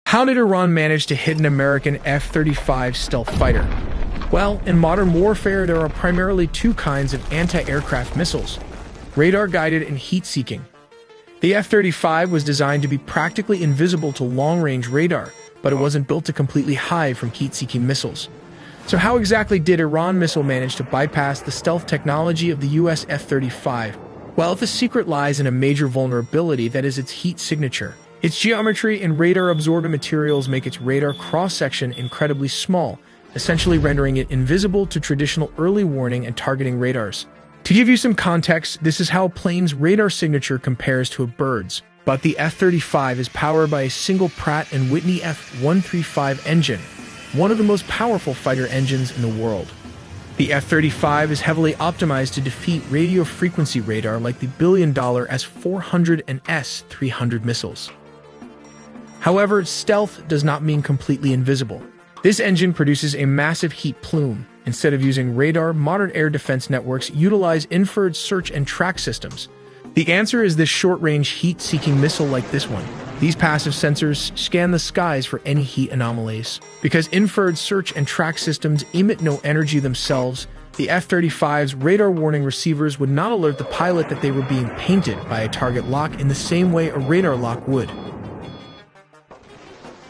How did Iran manage to hit an American F-35 stealth fighter? Well, in modern warfare, there are primarily two kinds of anti-aircraft missiles: radar-guided and heat-seeking. The F-35 was designed to be practically invisible to long-range radar, but it wasn't built to completely hide from heat-seeking missiles. So how exactly did Iran missile manage to bypass the stealth technology of the US F-35? Well, the secret lies in a major vulnerability that is its heat signature. Its geometry and radar-absorbent materials make its radar cross-section incredibly small, essentially rendering it invisible to traditional early warning and targeting radars. To give you some context, this is how a plane's radar signature compares to a bird's. But the F-35 is powered by a single Pratt & Whitney F-135 engine, one of the most powerful fighter engines in the world. The F-35 is heavily optimized to defeat radio frequency radar like the billion-dollar S-400 and S-300 missiles. However, stealth does not mean completely invisible. This engine produces a massive heat plume. Instead of using radar, modern air defense networks utilize infrared search and track systems. The answer is this short-range heat-seeking missile like this one. These passive sensors scan the skies for any heat anomalies. Because infrared search and track systems emit no energy themselves, the F-35's radar warning receivers would not alert the pilot that they were being painted by a target lock in the same way a radar lock would.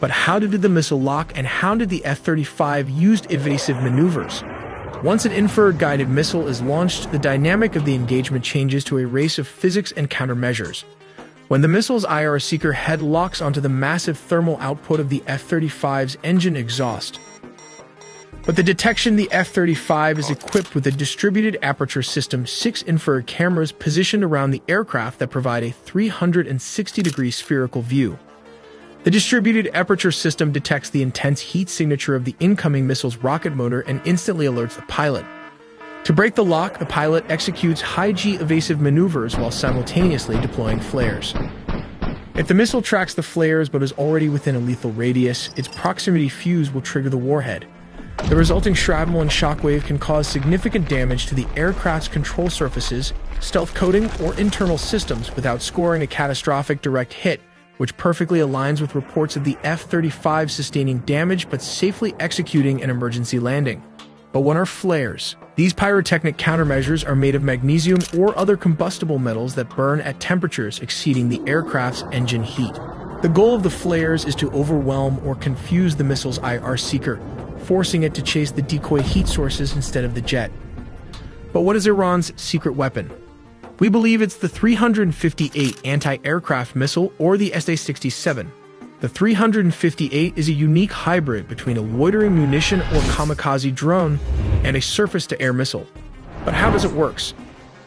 But how did the missile lock, and how did the F-35 use evasive maneuvers? Once an infrared-guided missile is launched, the dynamic of the engagement changes to a race of physics and countermeasures. When the missile's IR seeker head locks onto the massive thermal output of the F-35's engine exhaust. But the detection, the F-35 is equipped with a distributed aperture system, 6 infrared cameras positioned around the aircraft that provide a 360-degree spherical view. The distributed aperture system detects the intense heat signature of the incoming missile's rocket motor and instantly alerts the pilot. To break the lock, the pilot executes high-G evasive maneuvers while simultaneously deploying flares. If the missile tracks the flares but is already within a lethal radius, its proximity fuse will trigger the warhead. The resulting shrapnel and shockwave can cause significant damage to the aircraft's control surfaces, stealth coating, or internal systems without scoring a catastrophic direct hit, which perfectly aligns with reports of the F-35 sustaining damage but safely executing an emergency landing. But what are flares? These pyrotechnic countermeasures are made of magnesium or other combustible metals that burn at temperatures exceeding the aircraft's engine heat. The goal of the flares is to overwhelm or confuse the missile's IR seeker, forcing it to chase the decoy heat sources instead of the jet. But what is Iran's secret weapon? We believe it's the 358 anti-aircraft missile, or the SA-67. The 358 is a unique hybrid between a loitering munition or kamikaze drone and a surface-to-air missile. But how does it work?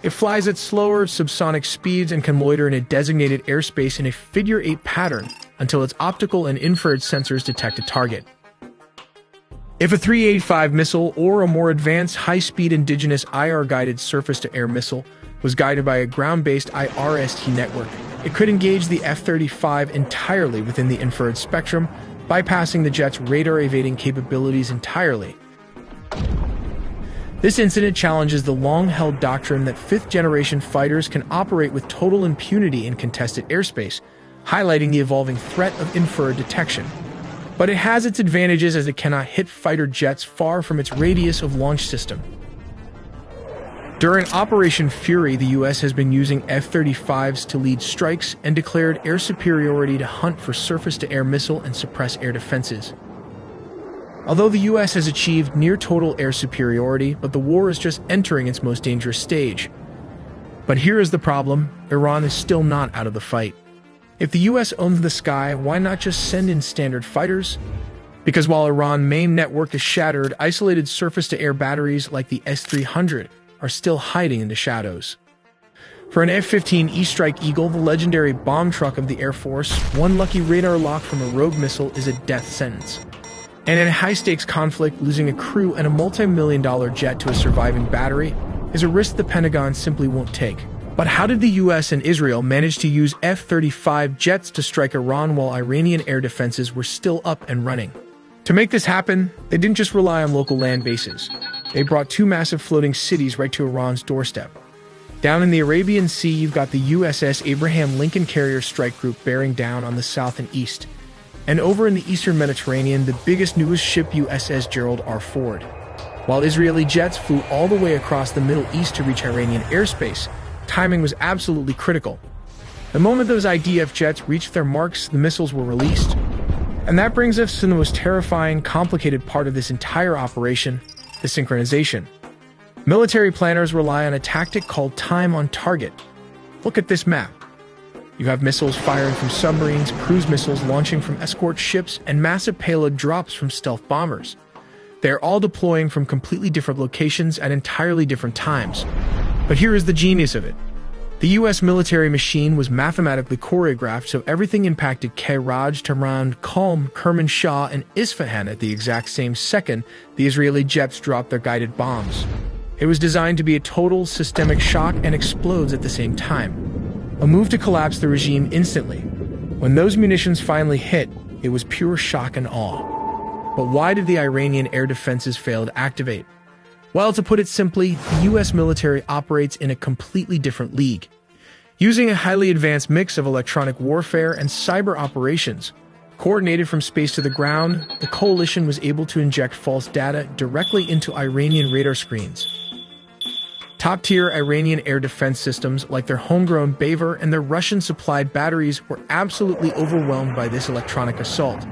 It flies at slower subsonic speeds and can loiter in a designated airspace in a figure-8 pattern until its optical and infrared sensors detect a target. If a 385 missile or a more advanced high-speed indigenous IR-guided surface-to-air missile was guided by a ground-based IRST network, it could engage the F-35 entirely within the infrared spectrum, bypassing the jet's radar-evading capabilities entirely. This incident challenges the long-held doctrine that fifth-generation fighters can operate with total impunity in contested airspace, highlighting the evolving threat of infrared detection. But it has its advantages as it cannot hit fighter jets far from its radius of launch system. During Operation Fury, the U.S. has been using F-35s to lead strikes and declared air superiority to hunt for surface-to-air missile and suppress air defenses. Although the U.S. has achieved near-total air superiority, but the war is just entering its most dangerous stage. But here is the problem: Iran is still not out of the fight. If the U.S. owns the sky, why not just send in standard fighters? Because while Iran's main network is shattered, isolated surface-to-air batteries like the S-300 are still hiding in the shadows. For an F-15 E-Strike Eagle, the legendary bomb truck of the Air Force, one lucky radar lock from a rogue missile is a death sentence. And in a high-stakes conflict, losing a crew and a multi-million-dollar jet to a surviving battery is a risk the Pentagon simply won't take. But how did the US and Israel manage to use F-35 jets to strike Iran while Iranian air defenses were still up and running? To make this happen, they didn't just rely on local land bases. They brought two massive floating cities right to Iran's doorstep. Down in the Arabian Sea, you've got the USS Abraham Lincoln Carrier Strike Group bearing down on the south and east. And over in the eastern Mediterranean, the biggest news ship USS Gerald R. Ford. While Israeli jets flew all the way across the Middle East to reach Iranian airspace, timing was absolutely critical. The moment those IDF jets reached their marks, the missiles were released. And that brings us to the most terrifying, complicated part of this entire operation, the synchronization. Military planners rely on a tactic called time on target. Look at this map. You have missiles firing from submarines, cruise missiles launching from escort ships, and massive payload drops from stealth bombers. They're all deploying from completely different locations at entirely different times. But here is the genius of it. The US military machine was mathematically choreographed so everything impacted Karaj, Tehran, Qom, Kermanshah, and Isfahan at the exact same second the Israeli jets dropped their guided bombs. It was designed to be a total systemic shock and explodes at the same time. A move to collapse the regime instantly. When those munitions finally hit, it was pure shock and awe. But why did the Iranian air defenses fail to activate? Well, to put it simply, the US military operates in a completely different league. Using a highly advanced mix of electronic warfare and cyber operations, coordinated from space to the ground, the coalition was able to inject false data directly into Iranian radar screens. Top-tier Iranian air defense systems, like their homegrown Bavar and their Russian-supplied batteries, were absolutely overwhelmed by this electronic assault.